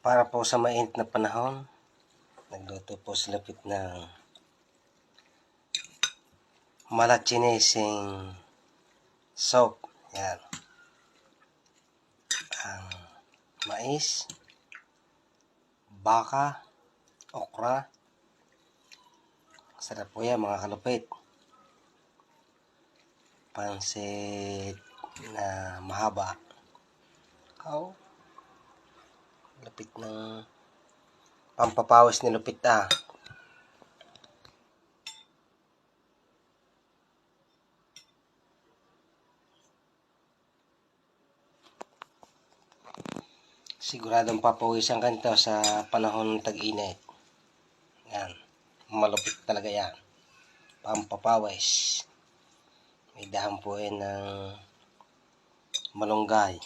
Para po sa mainit na panahon, nagluto po sila ng malachinesing soup. Yan. Ang mais, baka, okra. Sarap po yan mga kalupit. Pansit na mahaba. Lupit ng pampapawis ni Lupit Siguradong papawisan ka nito sa panahon ng tag-init. Yan. Malupit talaga yan. Pampapawis. May dahon po yan ng malunggay.